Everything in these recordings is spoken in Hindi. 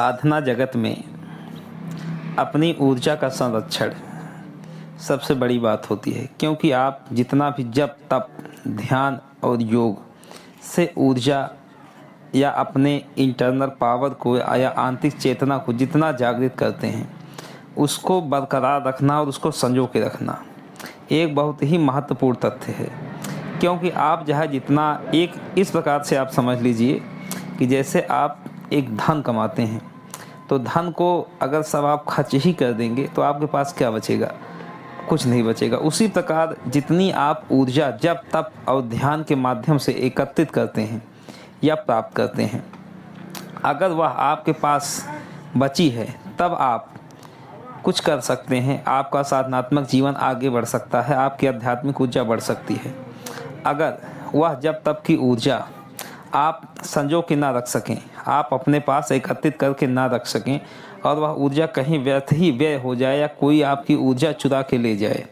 साधना जगत में अपनी ऊर्जा का संरक्षण सबसे बड़ी बात होती है, क्योंकि आप जितना भी जप तप ध्यान और योग से ऊर्जा या अपने इंटरनल पावर को या आंतरिक चेतना को जितना जागृत करते हैं, उसको बरकरार रखना और उसको संजो के रखना एक बहुत ही महत्वपूर्ण तथ्य है। क्योंकि आप जहाँ जितना एक इस प्रकार से आप समझ लीजिए कि जैसे आप एक धन कमाते हैं, तो धन को अगर सब आप खर्च ही कर देंगे तो आपके पास क्या बचेगा? कुछ नहीं बचेगा। उसी प्रकार जितनी आप ऊर्जा जप तप और ध्यान के माध्यम से एकत्रित करते हैं या प्राप्त करते हैं, अगर वह आपके पास बची है तब आप कुछ कर सकते हैं। आपका साधनात्मक जीवन आगे बढ़ सकता है, आपकी आध्यात्मिक ऊर्जा बढ़ सकती है। अगर वह जप तप की ऊर्जा आप संजो के ना रख सकें, आप अपने पास एकत्रित करके ना रख सकें और वह ऊर्जा कहीं व्यर्थ ही व्यय हो जाए या कोई आपकी ऊर्जा चुरा के ले जाए,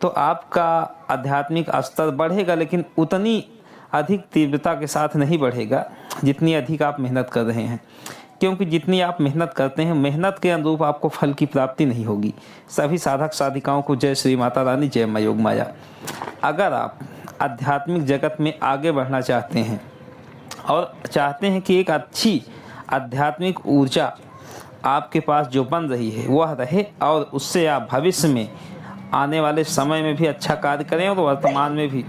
तो आपका आध्यात्मिक स्तर बढ़ेगा, लेकिन उतनी अधिक तीव्रता के साथ नहीं बढ़ेगा जितनी अधिक आप मेहनत कर रहे हैं। क्योंकि जितनी आप मेहनत करते हैं, मेहनत के अनुरूप आपको फल की प्राप्ति नहीं होगी। सभी साधक साधिकाओं को जय श्री माता रानी, जय मां योग माया। अगर आप आध्यात्मिक जगत में आगे बढ़ना चाहते हैं और चाहते हैं कि एक अच्छी आध्यात्मिक ऊर्जा आपके पास जो बन रही है वह रहे और उससे आप भविष्य में आने वाले समय में भी अच्छा कार्य करें और वर्तमान में भी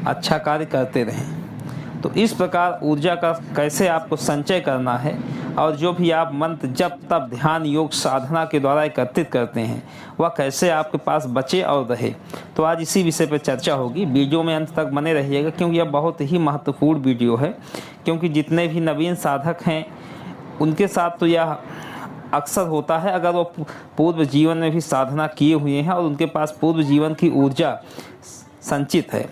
अच्छा कार्य करते रहें, तो इस प्रकार ऊर्जा का कैसे आपको संचय करना है और जो भी आप मंत्र जप तप ध्यान योग साधना के द्वारा एकत्रित करते हैं वह कैसे आपके पास बचे और रहे, तो आज इसी विषय पर चर्चा होगी। वीडियो में अंत तक बने रहिएगा, क्योंकि यह बहुत ही महत्वपूर्ण वीडियो है। क्योंकि जितने भी नवीन साधक हैं उनके साथ तो यह अक्सर होता है, अगर वो पूर्व जीवन में भी साधना किए हुए हैं और उनके पास पूर्व जीवन की ऊर्जा संचित है,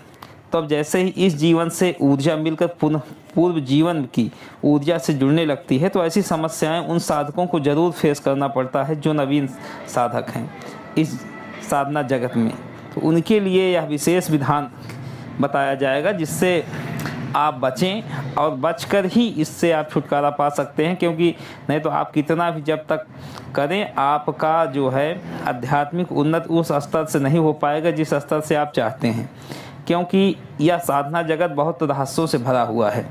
तो अब जैसे ही इस जीवन से ऊर्जा मिलकर पुनः पूर्व जीवन की ऊर्जा से जुड़ने लगती है, तो ऐसी समस्याएं उन साधकों को ज़रूर फेस करना पड़ता है जो नवीन साधक हैं इस साधना जगत में। तो उनके लिए यह विशेष विधान बताया जाएगा जिससे आप बचें और बचकर ही इससे आप छुटकारा पा सकते हैं। क्योंकि नहीं तो आप कितना भी जब तक करें, आपका जो है आध्यात्मिक उन्नत उस स्तर से नहीं हो पाएगा जिस स्तर से आप चाहते हैं। क्योंकि यह साधना जगत बहुत रहस्यों से भरा हुआ है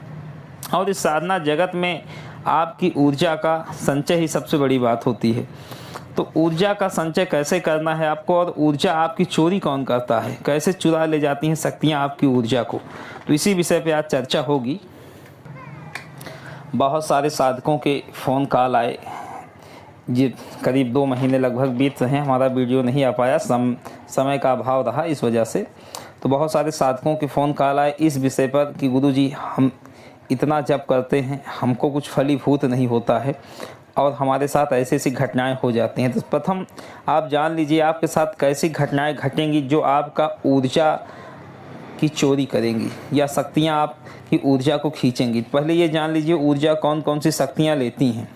और इस साधना जगत में आपकी ऊर्जा का संचय ही सबसे बड़ी बात होती है। तो ऊर्जा का संचय कैसे करना है आपको, और ऊर्जा आपकी चोरी कौन करता है, कैसे चुरा ले जाती हैं शक्तियाँ आपकी ऊर्जा को, तो इसी विषय पे आज चर्चा होगी। बहुत सारे साधकों के फ़ोन कॉल आए, जी करीब 2 महीने लगभग बीत रहे हैं, हमारा वीडियो नहीं आ पाया, समय का अभाव रहा इस वजह से। तो बहुत सारे साधकों के फ़ोन कॉल आए इस विषय पर कि गुरुजी हम इतना जप करते हैं, हमको कुछ फलीभूत नहीं होता है और हमारे साथ ऐसी ऐसी घटनाएं हो जाती हैं। तो प्रथम आप जान लीजिए आपके साथ कैसी घटनाएं घटेंगी जो आपका ऊर्जा की चोरी करेंगी या शक्तियां आपकी ऊर्जा को खींचेंगी। पहले ये जान लीजिए ऊर्जा कौन कौन सी शक्तियां लेती हैं।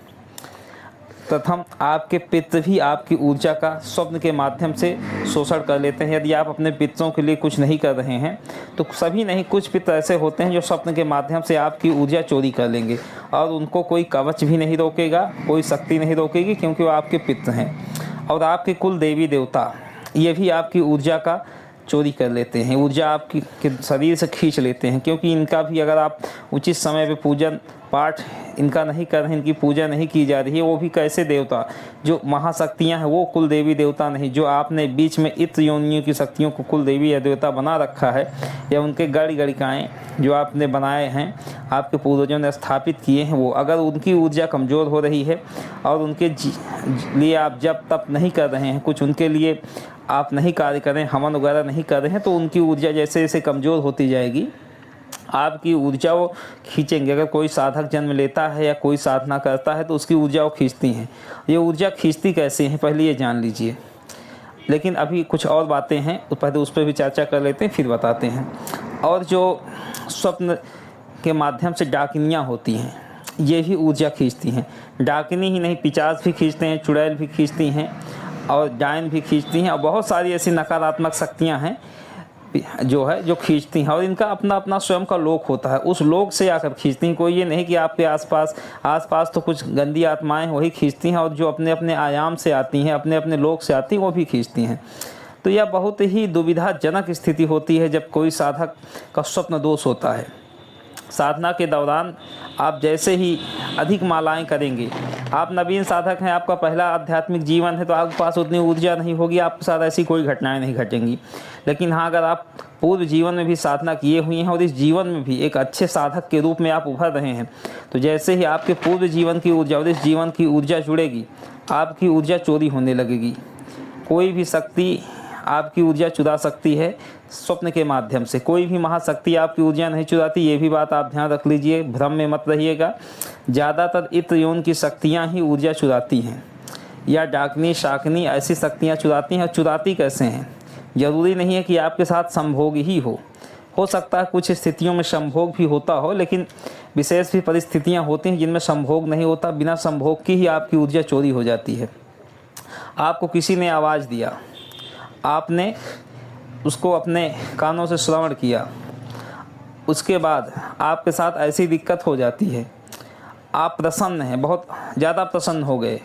प्रथम आपके पितृ भी आपकी ऊर्जा का स्वप्न के माध्यम से शोषण कर लेते हैं। यदि आप अपने पितरों के लिए कुछ नहीं कर रहे हैं तो सभी नहीं, कुछ पितर ऐसे होते हैं जो स्वप्न के माध्यम से आपकी ऊर्जा चोरी कर लेंगे और उनको कोई कवच भी नहीं रोकेगा, कोई शक्ति नहीं रोकेगी, क्योंकि वो आपके पितर हैं। और आपके कुल देवी देवता ये भी आपकी ऊर्जा का चोरी कर लेते हैं, ऊर्जा आपकी के शरीर से खींच लेते हैं। क्योंकि इनका भी अगर आप उचित समय पे पूजन पाठ इनका नहीं कर रहे हैं, इनकी पूजा नहीं की जा रही है, वो भी कैसे देवता जो महाशक्तियां हैं, वो कुल देवी देवता नहीं, जो आपने बीच में इत्र योनियों की शक्तियों को कुल देवी या देवता बना रखा है, या उनके गणिकाएँ जो आपने बनाए हैं, आपके पूर्वजों ने स्थापित किए हैं, वो अगर उनकी ऊर्जा कमज़ोर हो रही है और उनके लिए आप जप तप नहीं कर रहे हैं, कुछ उनके लिए आप नहीं कार्य करें, हवन वगैरह नहीं कर रहे हैं, तो उनकी ऊर्जा जैसे जैसे कमज़ोर होती जाएगी आपकी ऊर्जा वो खींचेंगे। अगर कोई साधक जन्म लेता है या कोई साधना करता है तो उसकी ऊर्जा वो खींचती हैं। ये ऊर्जा खींचती कैसे हैं पहले ये जान लीजिए, लेकिन अभी कुछ और बातें हैं तो पहले उस पर भी चर्चा कर लेते हैं फिर बताते हैं। और जो स्वप्न के माध्यम से डाकिनियाँ होती हैं ये भी ऊर्जा खींचती हैं। डाकिनी ही नहीं, पिशाच भी खींचते हैं, चुड़ैल भी खींचती हैं और डायन भी खींचती हैं और बहुत सारी ऐसी नकारात्मक शक्तियाँ हैं जो खींचती हैं, और इनका अपना अपना स्वयं का लोक होता है, उस लोक से आकर खींचती हैं। कोई ये नहीं कि आपके आसपास तो कुछ गंदी आत्माएं वही खींचती हैं, और जो अपने अपने आयाम से आती हैं, अपने अपने लोक से आती हैं, वो भी खींचती हैं। तो यह बहुत ही दुविधाजनक स्थिति होती है जब कोई साधक का स्वप्न दोष होता है। साधना के दौरान आप जैसे ही अधिक मालाएं करेंगे, आप नवीन साधक हैं, आपका पहला आध्यात्मिक जीवन है, तो आपके पास उतनी ऊर्जा नहीं होगी, आपके साथ ऐसी कोई घटनाएं नहीं घटेंगी। लेकिन हाँ, अगर आप पूर्व जीवन में भी साधना किए हुए हैं और इस जीवन में भी एक अच्छे साधक के रूप में आप उभर रहे हैं, तो जैसे ही आपके पूर्व जीवन की ऊर्जा और इस जीवन की ऊर्जा जुड़ेगी, आपकी ऊर्जा चोरी होने लगेगी। कोई भी शक्ति आपकी ऊर्जा चुरा सकती है स्वप्न के माध्यम से, कोई भी महाशक्ति आपकी ऊर्जा नहीं चुराती। ये भी बात आप ध्यान रख लीजिए, भ्रम में मत रहिएगा। ज़्यादातर इत्र योन की शक्तियाँ ही ऊर्जा चुराती हैं, या डाकनी शाकनी ऐसी शक्तियाँ चुराती हैं। और चुराती कैसे हैं? ज़रूरी नहीं है कि आपके साथ संभोग ही हो सकता है कुछ स्थितियों में संभोग भी होता हो, लेकिन विशेष भी परिस्थितियाँ होती हैं जिनमें संभोग नहीं होता। बिना संभोग की ही आपकी ऊर्जा चोरी हो जाती है। आपको किसी ने आवाज़ दिया, आपने उसको अपने कानों से श्रवण किया, उसके बाद आपके साथ ऐसी दिक्कत हो जाती है, आप प्रसन्न हैं, बहुत ज़्यादा प्रसन्न हो गए,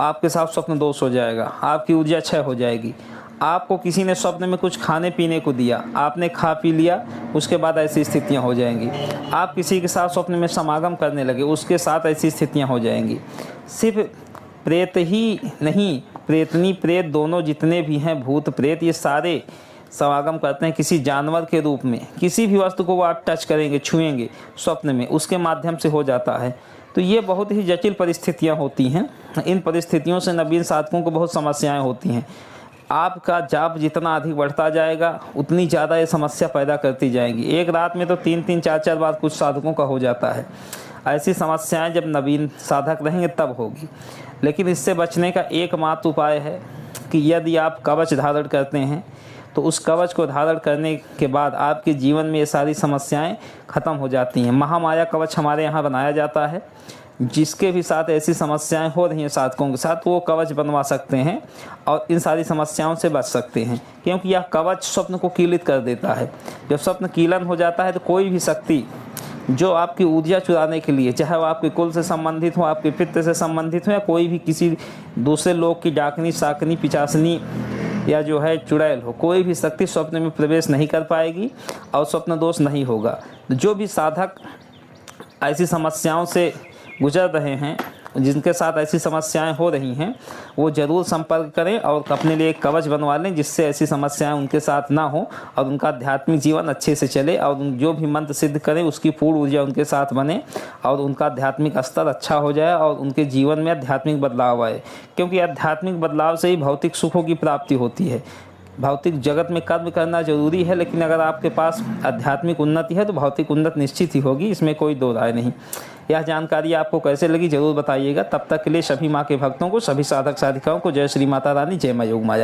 आपके साथ स्वप्न दोष हो जाएगा, आपकी ऊर्जा क्षय हो जाएगी। आपको किसी ने स्वप्न में कुछ खाने पीने को दिया, आपने खा पी लिया, उसके बाद ऐसी स्थितियां हो जाएंगी। आप किसी के साथ स्वप्न में समागम करने लगे, उसके साथ ऐसी स्थितियां हो जाएंगी। सिर्फ प्रेत ही नहीं, प्रेतनी प्रेत दोनों जितने भी हैं, भूत प्रेत, ये सारे समागम करते हैं किसी जानवर के रूप में। किसी भी वस्तु को वो आप टच करेंगे, छुएंगे स्वप्न में, उसके माध्यम से हो जाता है। तो ये बहुत ही जटिल परिस्थितियां होती हैं। इन परिस्थितियों से नवीन साधकों को बहुत समस्याएं होती हैं। आपका जाप जितना अधिक बढ़ता जाएगा, उतनी ज़्यादा ये समस्या पैदा करती जाएंगी। एक रात में तो 3-3 4-4 बार कुछ साधकों का हो जाता है। ऐसी समस्याएं जब नवीन साधक रहेंगे तब होगी। लेकिन इससे बचने का एकमात्र उपाय है कि यदि आप कवच धारण करते हैं, तो उस कवच को धारण करने के बाद आपके जीवन में ये सारी समस्याएं खत्म हो जाती हैं। महामाया कवच हमारे यहाँ बनाया जाता है। जिसके भी साथ ऐसी समस्याएं हो रही हैं साधकों के साथ, वो कवच बनवा सकते हैं और इन सारी समस्याओं से बच सकते हैं, क्योंकि यह कवच स्वप्न को कीलित कर देता है। जब स्वप्न कीलन हो जाता है तो कोई भी शक्ति जो आपकी ऊर्जा चुराने के लिए, चाहे वो आपके कुल से संबंधित हो, आपके पितृ से संबंधित हो, या कोई भी किसी दूसरे लोग की डाकनी शाकनी पिचासनी या जो है चुड़ैल हो, कोई भी शक्ति स्वप्न में प्रवेश नहीं कर पाएगी और स्वप्न दोष नहीं होगा। जो भी साधक ऐसी समस्याओं से गुजर रहे हैं, जिनके साथ ऐसी समस्याएं हो रही हैं, वो ज़रूर संपर्क करें और अपने लिए एक कवच बनवा लें, जिससे ऐसी समस्याएं उनके साथ ना हो और उनका आध्यात्मिक जीवन अच्छे से चले। और जो भी मंत्र सिद्ध करें उसकी पूर्ण ऊर्जा उनके साथ बने और उनका आध्यात्मिक स्तर अच्छा हो जाए और उनके जीवन में आध्यात्मिक बदलाव आए। क्योंकि आध्यात्मिक बदलाव से ही भौतिक सुखों की प्राप्ति होती है। भौतिक जगत में कर्म करना जरूरी है, लेकिन अगर आपके पास आध्यात्मिक उन्नति है तो भौतिक उन्नति निश्चित ही होगी, इसमें कोई दो राय नहीं। यह जानकारी आपको कैसे लगी जरूर बताइएगा। तब तक के लिए सभी माँ के भक्तों को, सभी साधक साधिकाओं को जय श्री माता रानी, जय माँ योग माया।